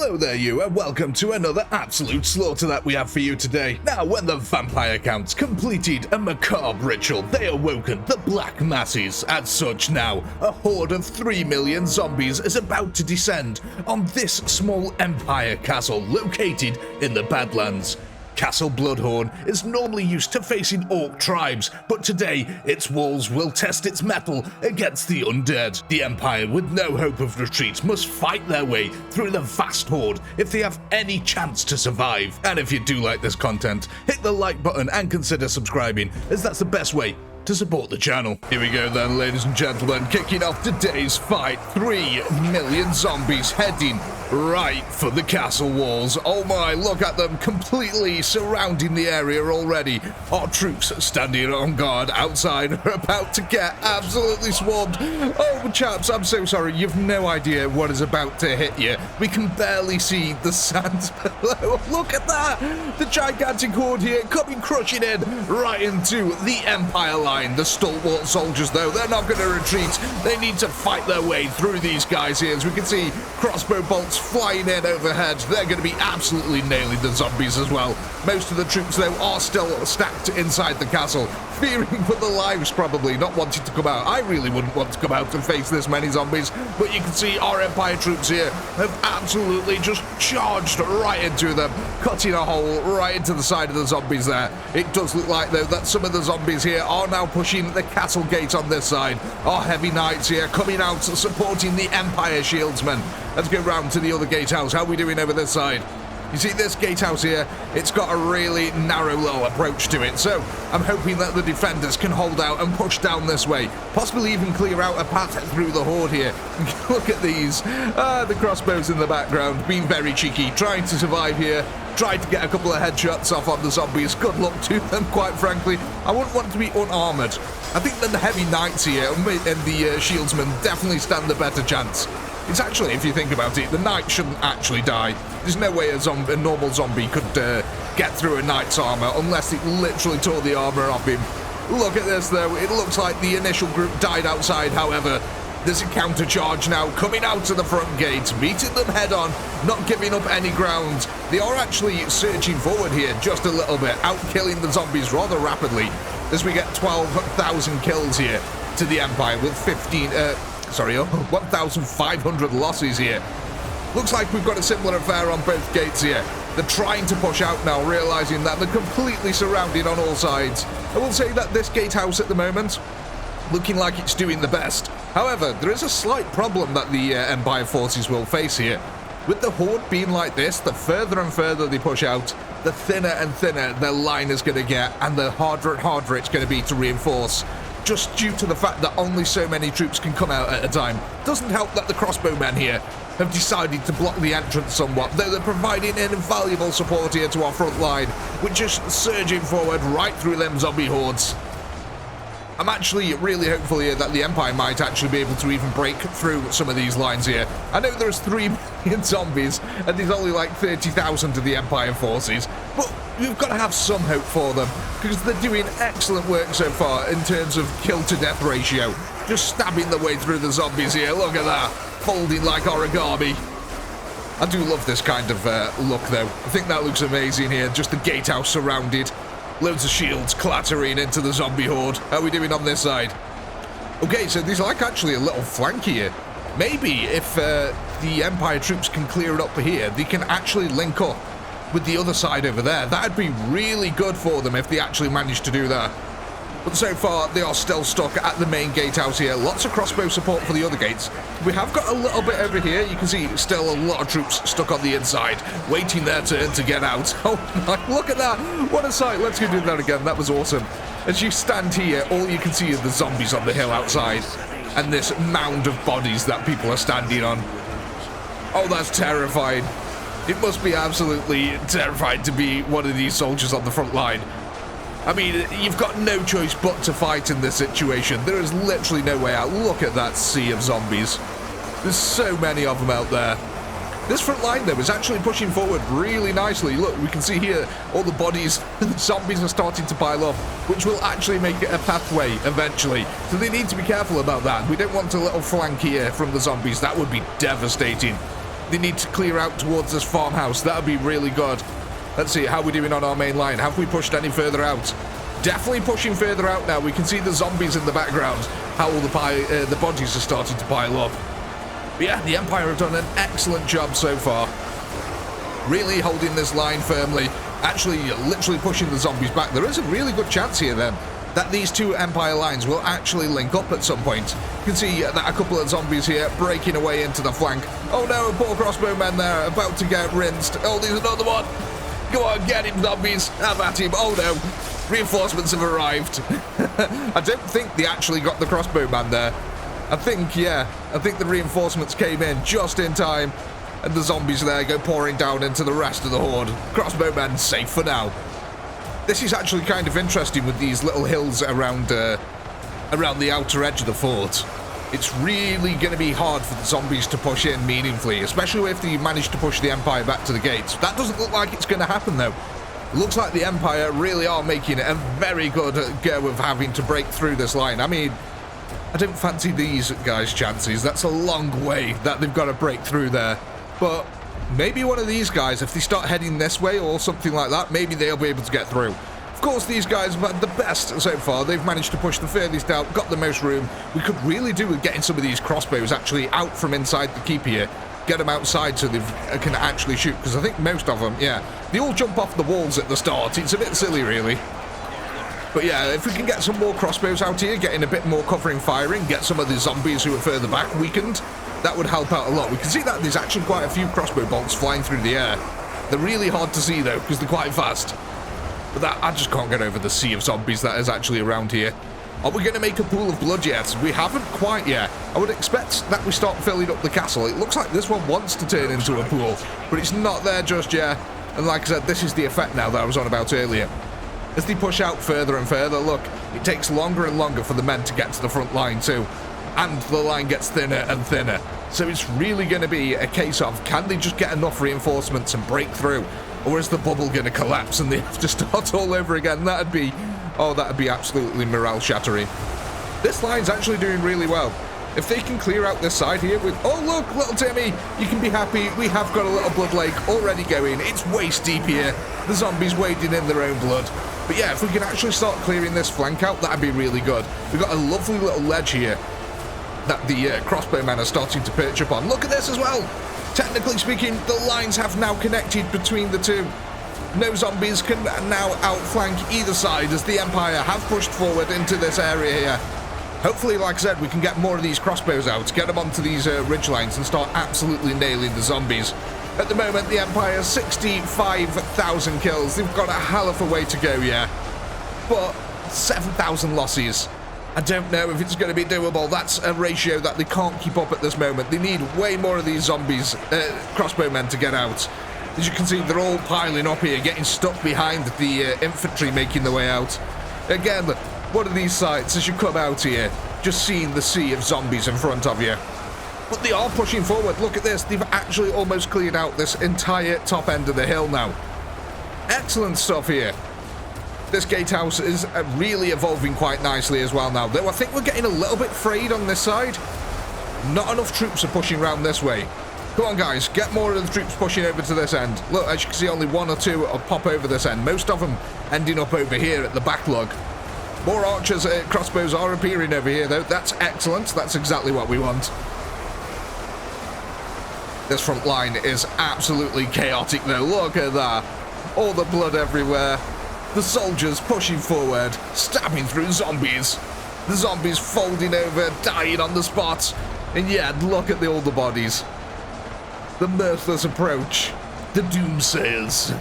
Hello there you, and welcome to another absolute slaughter that we have for you today. Now, when the vampire counts completed a macabre ritual, they awoken the black masses. As such now, a horde of 3 million zombies is about to descend on this small empire castle located in the Badlands. Castle Bloodhorn is normally used to facing orc tribes, but today its walls will test its mettle against the undead. The Empire, with no hope of retreat, must fight their way through the vast horde if they have any chance to survive. And if you do like this content, hit the like button and consider subscribing, as that's the best way to support the channel. Here we go then, ladies and gentlemen, kicking off today's fight. 3 million zombies heading right for the castle walls. Oh my, look at them completely surrounding the area already. Our troops standing on guard outside are about to get absolutely swarmed. Oh chaps, I'm so sorry, you've no idea what is about to hit you. We can barely see the sand below. Look at that, the gigantic horde here coming crushing in right into the Empire line. The stalwart soldiers though, they're not going to retreat. They need to fight their way through these guys here. As we can see, crossbow bolts flying in overhead. They're going to be absolutely nailing the zombies as well. Most of the troops though are still stacked inside the castle, fearing for their lives probably, not wanting to come out. I really wouldn't want to come out and face this many zombies, but you can see our Empire troops here have absolutely just charged right into them, cutting a hole right into the side of the zombies there. It does look like though that some of the zombies here are now pushing the castle gate on this side. Our heavy knights here coming out supporting the Empire shieldsmen. Let's go round to the other gatehouse. How are we doing over this side? You see this gatehouse here, it's got a really narrow low approach to it, so I'm hoping that the defenders can hold out and push down this way, possibly even clear out a path through the horde here. Look at these, the crossbows in the background, being very cheeky, trying to survive here, trying to get a couple of headshots off on the zombies. Good luck to them, quite frankly. I wouldn't want to be unarmored. I think that the heavy knights here and the shieldsmen definitely stand a better chance. It's actually, if you think about it, the knight shouldn't actually die. There's no way a normal zombie could get through a knight's armor unless it literally tore the armor off him. Look at this though, it looks like the initial group died outside. However, there's a counter charge now coming out to the front gate, meeting them head on, not giving up any ground. They are actually surging forward here just a little bit, out killing the zombies rather rapidly, as we get 12,000 kills here to the Empire with 1,500 losses here. Looks like we've got a similar affair on both gates here. They're trying to push out now, realizing that they're completely surrounded on all sides. I will say that this gatehouse at the moment, looking like it's doing the best. However, there is a slight problem that the Empire forces will face here. With the horde being like this, the further and further they push out, the thinner and thinner their line is going to get, and the harder and harder it's going to be to reinforce, just due to the fact that only so many troops can come out at a time. Doesn't help that the Crossbow Men here have decided to block the entrance somewhat, though they're providing an invaluable support here to our front line, which is surging forward right through them zombie hordes. I'm actually really hopeful here that the Empire might actually be able to even break through some of these lines here. I know there's 3 million zombies and there's only like 30,000 of the Empire forces, but we've got to have some hope for them, because they're doing excellent work so far in terms of kill to death ratio. Just stabbing their way through the zombies here. Look at that, folding like origami. I do love this kind of look though. I think that looks amazing here, just the gatehouse surrounded. Loads of shields clattering into the zombie horde. How are we doing on this side? Okay, so there's like actually a little flank here. Maybe if the Empire troops can clear it up here, they can actually link up with the other side over there. That'd be really good for them if they actually managed to do that. But so far, they are still stuck at the main gatehouse here. Lots of crossbow support for the other gates. We have got a little bit over here. You can see still a lot of troops stuck on the inside, waiting their turn to get out. Oh my, look at that. What a sight. Let's go do that again. That was awesome. As you stand here, all you can see is the zombies on the hill outside, and this mound of bodies that people are standing on. Oh, that's terrifying. It must be absolutely terrifying to be one of these soldiers on the front line. I mean, you've got no choice but to fight in this situation. There is literally no way out. Look at that sea of zombies. There's so many of them out there. This front line, though, is actually pushing forward really nicely. Look, we can see here all the bodies, the zombies are starting to pile up, which will actually make it a pathway eventually. So they need to be careful about that. We don't want a little flank here from the zombies. That would be devastating. They need to clear out towards this farmhouse. That would be really good. Let's see, how are we doing on our main line? Have we pushed any further out? Definitely pushing further out now. We can see the zombies in the background. How all the bodies are starting to pile up. But yeah, the Empire have done an excellent job so far. Really holding this line firmly. Actually, literally pushing the zombies back. There is a really good chance here then that these two Empire lines will actually link up at some point. You can see that a couple of zombies here breaking away into the flank. Oh no, poor Crossbow Men there, about to get rinsed. Oh, there's another one. Go on, get him, zombies. Have at him. Oh no, reinforcements have arrived. I don't think they actually got the Crossbow Man there. I think the reinforcements came in just in time. And the zombies there go pouring down into the rest of the horde. Crossbow Men safe for now. This is actually kind of interesting with these little hills around the outer edge of the fort. It's really going to be hard for the zombies to push in meaningfully, especially if they manage to push the Empire back to the gates. That doesn't look like it's going to happen, though. It looks like the Empire really are making a very good go of having to break through this line. I mean, I don't fancy these guys' chances. That's a long way that they've got to break through there. But maybe one of these guys, if they start heading this way or something like that, maybe they'll be able to get through. Of course, these guys have had the best so far. They've managed to push the furthest out, got the most room. We could really do with getting some of these crossbows actually out from inside the keep here. Get them outside so they can actually shoot. Because I think most of them, yeah, they all jump off the walls at the start. It's a bit silly, really. But yeah, if we can get some more crossbows out here, getting a bit more covering firing, get some of the zombies who are further back weakened, that would help out a lot. We can see that there's actually quite a few crossbow bolts flying through the air. They're really hard to see, though, because they're quite fast. But that, I just can't get over the sea of zombies that is actually around here. Are we going to make a pool of blood yet? We haven't quite yet. I would expect that we start filling up the castle. It looks like this one wants to turn into a pool, but it's not there just yet. And like I said, this is the effect now that I was on about earlier. As they push out further and further, look, it takes longer and longer for the men to get to the front line too. And the line gets thinner and thinner. So it's really going to be a case of, can they just get enough reinforcements and break through? Or is the bubble going to collapse and they have to start all over again? That'd be absolutely morale shattering. This line's actually doing really well. If they can clear out this side here with, oh look, little Timmy, you can be happy. We have got a little blood lake already going. It's waist deep here. The zombies wading in their own blood. But yeah, if we can actually start clearing this flank out, that'd be really good. We've got a lovely little ledge here that the crossbow men are starting to perch up on. Look at this as well. Technically speaking, the lines have now connected between the two. No zombies can now outflank either side as the Empire have pushed forward into this area here. Hopefully, like I said, we can get more of these crossbows out, get them onto these ridge lines and start absolutely nailing the zombies. At the moment, the Empire, 65,000 kills. They've got a hell of a way to go, yeah. But 7,000 losses. I don't know if it's going to be doable. That's a ratio that they can't keep up at this moment. They need way more of these zombies, crossbow men to get out. As you can see, they're all piling up here, getting stuck behind the infantry making their way out. Again, one of these sites, as you come out here, just seeing the sea of zombies in front of you. But they are pushing forward. Look at this. They've actually almost cleared out this entire top end of the hill now. Excellent stuff here. This gatehouse is really evolving quite nicely as well now. Though I think we're getting a little bit frayed on this side. Not enough troops are pushing around this way. Come on, guys. Get more of the troops pushing over to this end. Look, as you can see, only one or two will pop over this end. Most of them ending up over here at the backlog. More archers, crossbows are appearing over here, though. That's excellent. That's exactly what we want. This front line is absolutely chaotic, though. Look at that. All the blood everywhere. The soldiers pushing forward, stabbing through zombies. The zombies folding over, dying on the spot. And yet, look at all the bodies. The mirthless approach. The doomsayers.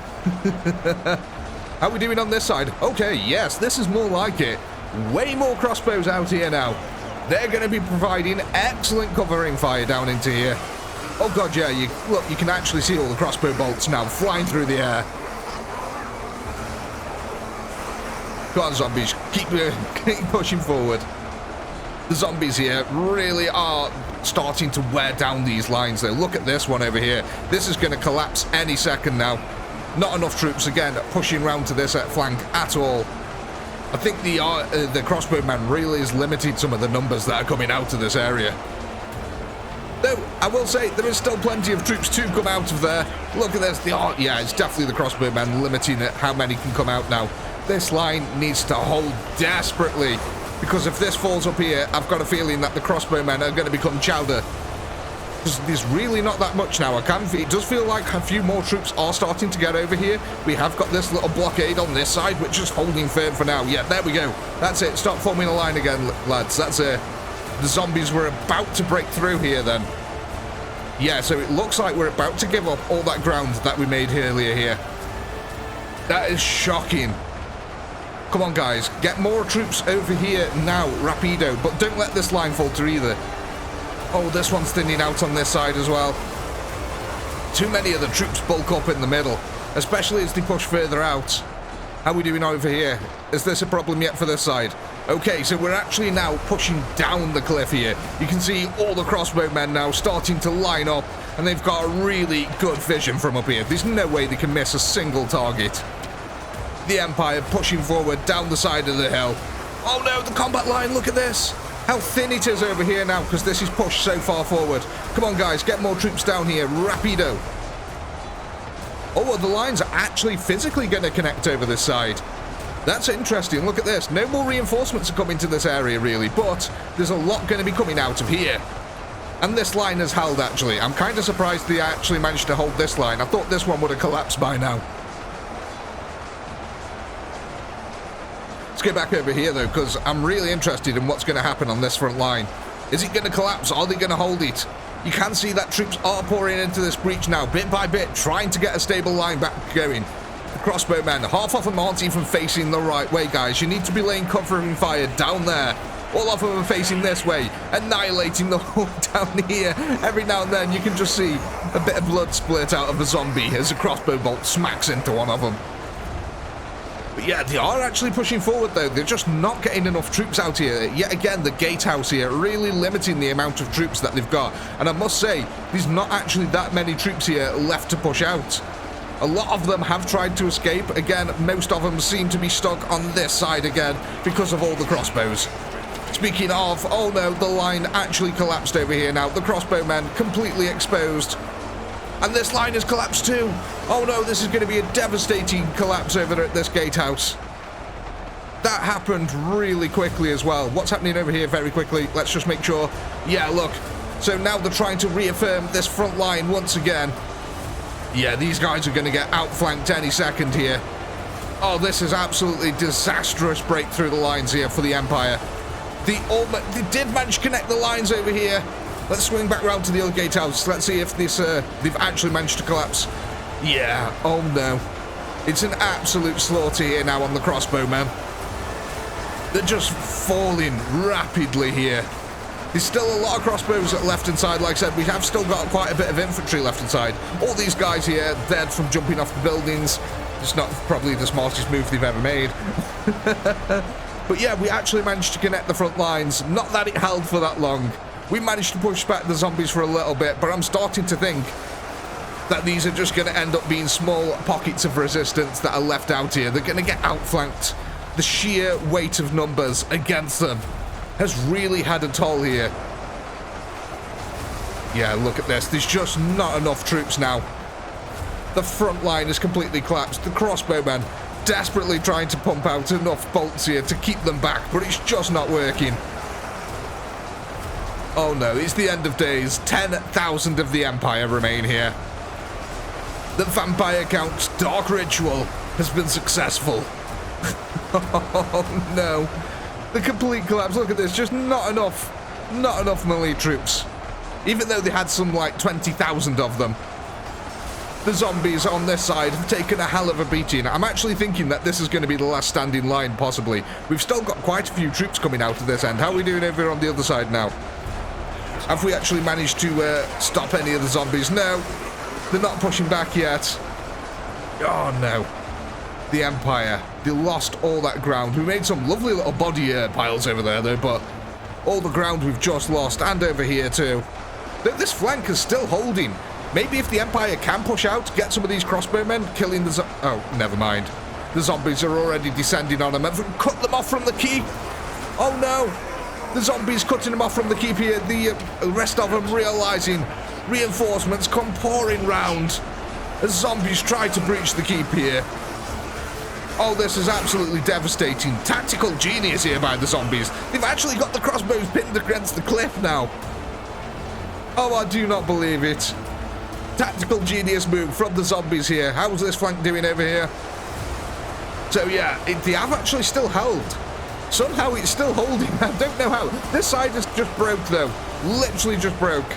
How are we doing on this side? Okay, yes, this is more like it. Way more crossbows out here now. They're going to be providing excellent covering fire down into here. Oh god, yeah, look, you can actually see all the crossbow bolts now flying through the air. Go on, zombies, keep pushing forward. The zombies here really are starting to wear down these lines though. Look at this one over here. This is going to collapse any second now. Not enough troops again pushing round to this flank at all. I think the crossbow man really has limited some of the numbers that are coming out of this area. Though, I will say, there is still plenty of troops to come out of there. Look at this. Yeah, it's definitely the Crossbow Men limiting it, how many can come out now. This line needs to hold desperately, because if this falls up here, I've got a feeling that the Crossbow Men are going to become chowder. Because there's really not that much now. It does feel like a few more troops are starting to get over here. We have got this little blockade on this side, which is holding firm for now. Yeah, there we go. That's it. Stop forming a line again, lads. That's it. The zombies were about to break through here then. Yeah, so it looks like we're about to give up all that ground that we made earlier here. That is shocking. Come on, guys. Get more troops over here now, rapido. But don't let this line falter either. Oh, this one's thinning out on this side as well. Too many of the troops bulk up in the middle, especially as they push further out. How are we doing over here? Is this a problem yet for this side? Okay, so we're actually now pushing down the cliff here. You can see all the Crossbow Men now starting to line up, and they've got a really good vision from up here. There's no way they can miss a single target. The Empire pushing forward down the side of the hill. Oh no, the combat line, look at this. How thin it is over here now, because this is pushed so far forward. Come on, guys, get more troops down here. Rapido. Oh, the lines are actually physically going to connect over this side. That's interesting. Look at this. No more reinforcements are coming to this area, really, but there's a lot going to be coming out of here. And this line has held, actually. I'm kind of surprised they actually managed to hold this line. I thought this one would have collapsed by now. Let's get back over here, though, because I'm really interested in what's going to happen on this front line. Is it going to collapse? Are they going to hold it? You can see that troops are pouring into this breach now, bit by bit, trying to get a stable line back going. The Crossbow Men, half of them aren't even facing the right way, guys. You need to be laying covering fire down there. All of them are facing this way, annihilating the whole down here. Every now and then, you can just see a bit of blood split out of a zombie as a crossbow bolt smacks into one of them. But yeah, they are actually pushing forward, though. They're just not getting enough troops out here. Yet again, the gatehouse here really limiting the amount of troops that they've got. And I must say, there's not actually that many troops here left to push out. A lot of them have tried to escape. Again, most of them seem to be stuck on this side again because of all the crossbows. Speaking of, oh no, the line actually collapsed over here now. The Crossbow Men completely exposed. And this line has collapsed too. Oh no, this is going to be a devastating collapse over at this gatehouse. That happened really quickly as well. What's happening over here very quickly? Let's just make sure. Yeah, look. So now they're trying to reaffirm this front line once again. Yeah, these guys are going to get outflanked any second here. Oh, this is absolutely disastrous break through the lines here for the Empire. They did manage to connect the lines over here. Let's swing back round to the other gatehouse. Let's see if this they've actually managed to collapse. Yeah, oh no. It's an absolute slaughter here now on the Crossbow Men. They're just falling rapidly here. There's still a lot of crossbows at left hand side. Like I said, we have still got quite a bit of infantry left hand side. All these guys here dead from jumping off the buildings. It's not probably the smartest move they've ever made. But yeah, we actually managed to connect the front lines. Not that it held for that long. We managed to push back the zombies for a little bit, but I'm starting to think that these are just going to end up being small pockets of resistance that are left out here. They're going to get outflanked. The sheer weight of numbers against them has really had a toll here. Yeah, look at this. There's just not enough troops now. The front line is completely collapsed. The Crossbow Men desperately trying to pump out enough bolts here to keep them back, but it's just not working. Oh no, it's the end of days. 10,000 of the Empire remain here. The Vampire Count's dark ritual has been successful. Oh no. The complete collapse. Look at this. Just not enough melee troops. Even though they had some like 20,000 of them. The zombies on this side have taken a hell of a beating. I'm actually thinking that this is going to be the last standing line, possibly. We've still got quite a few troops coming out of this end. How are we doing over on the other side now? Have we actually managed to stop any of the zombies? No. They're not pushing back yet. Oh no. The Empire. They lost all that ground. We made some lovely little body piles over there though, but all the ground we've just lost, and over here too. This flank is still holding. Maybe if the Empire can push out, get some of these Crossbow Men, killing the oh, never mind. The zombies are already descending on them. Have cut them off from the keep. Oh no. The zombies cutting them off from the keep here. The rest of them realizing reinforcements come pouring round as zombies try to breach the keep here. Oh, this is absolutely devastating. Tactical genius here by the zombies. They've actually got the crossbows pinned against the cliff now. Oh, I do not believe it. Tactical genius move from the zombies here. How's this flank doing over here? So yeah, they have actually still held. Somehow it's still holding. I don't know how. This side is just broke though. Literally just broke.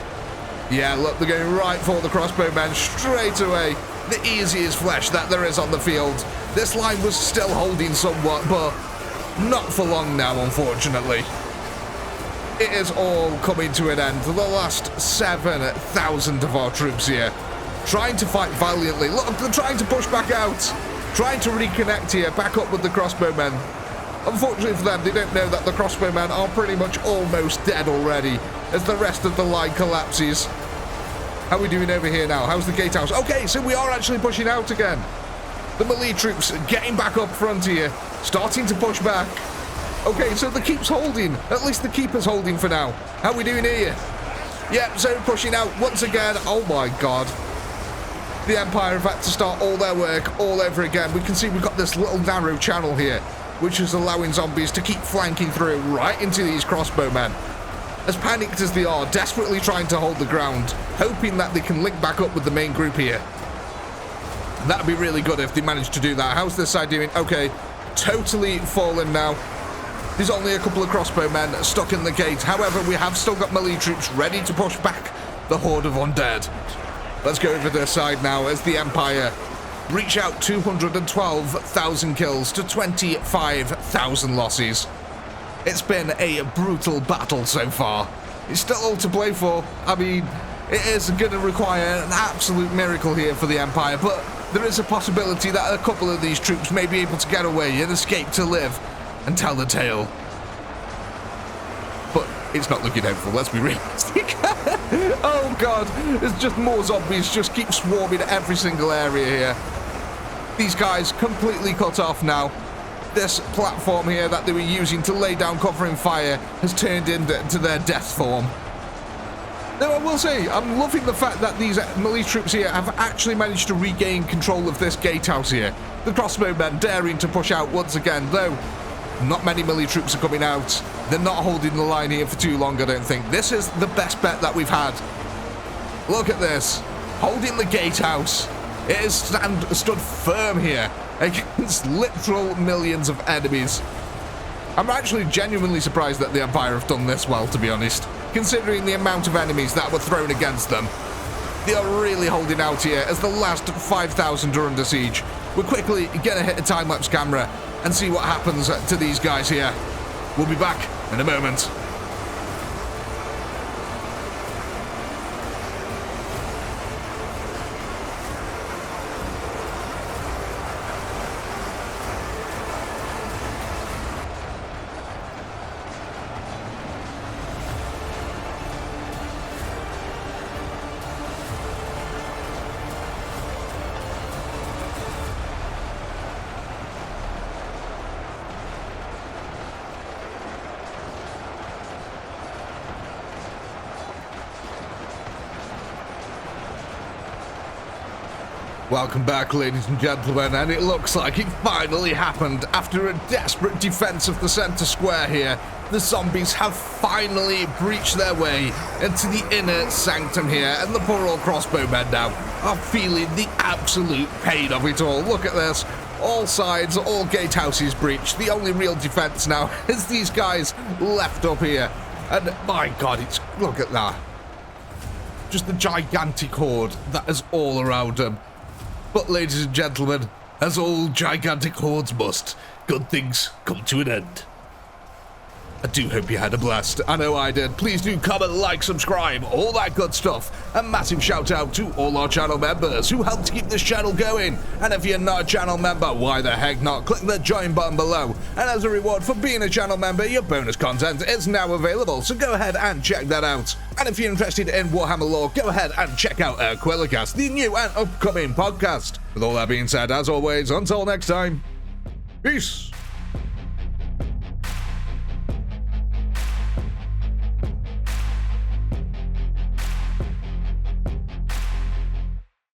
Yeah, look, they're going right for the crossbow men straight away. The easiest flesh that there is on the field. This line was still holding somewhat, but not for long now, unfortunately. It is all coming to an end. The last 7,000 of our troops here, trying to fight valiantly. Look, they're trying to push back out, trying to reconnect here, back up with the crossbow men. Unfortunately for them, they don't know that the crossbow men are pretty much almost dead already, as the rest of the line collapses. How are we doing over here now? How's the gatehouse? Okay, so we are actually pushing out again. The melee troops getting back up front here, starting to push back. Okay, so the keep's holding. At least the keeper's holding for now. How are we doing here? Yeah, so pushing out once again. Oh my god. The Empire have had to start all their work all over again. We can see we've got this little narrow channel here, which is allowing zombies to keep flanking through right into these crossbow men. As panicked as they are, desperately trying to hold the ground, hoping that they can link back up with the main group here. That'd be really good if they managed to do that. How's this side doing? Okay, totally fallen now. There's only a couple of crossbow men stuck in the gate. However, we have still got melee troops ready to push back the horde of undead. Let's go over this side now as the Empire reach out 212,000 kills to 25,000 losses. It's been a brutal battle so far. It's still all to play for. I mean, it is going to require an absolute miracle here for the Empire, but there is a possibility that a couple of these troops may be able to get away and escape to live and tell the tale. But it's not looking hopeful, let's be realistic. Oh god, there's just more zombies just keep swarming every single area here. These guys completely cut off now. This platform here that they were using to lay down covering fire has turned into their death form. Now, I will say, I'm loving the fact that these melee troops here have actually managed to regain control of this gatehouse here. The crossbow men daring to push out once again, though not many melee troops are coming out. They're not holding the line here for too long, I don't think. This is the best bet that we've had. Look at this. Holding the gatehouse. It has stood firm here against literal millions of enemies. I'm actually genuinely surprised that the Empire have done this well, to be honest, considering the amount of enemies that were thrown against them. They are really holding out here as the last 5,000 are under siege. We're quickly going to hit a time-lapse camera and see what happens to these guys here. We'll be back in a moment. Welcome back, ladies and gentlemen, and it looks like it finally happened. After a desperate defense of the center square here, the zombies have finally breached their way into the inner sanctum here, and the poor old crossbow men now are feeling the absolute pain of it all. Look at this. All sides, all gatehouses breached. The only real defense now is these guys left up here. And my god, look at that. Just the gigantic horde that is all around them. But ladies and gentlemen, as all gigantic hordes must, good things come to an end. I do hope you had a blast. I know I did. Please do comment, like, subscribe, all that good stuff. A massive shout out to all our channel members who help to keep this channel going. And if you're not a channel member, why the heck not? Click the join button below. And as a reward for being a channel member, your bonus content is now available. So go ahead and check that out. And if you're interested in Warhammer lore, go ahead and check out Quillicast, the new and upcoming podcast. With all that being said, as always, until next time, peace.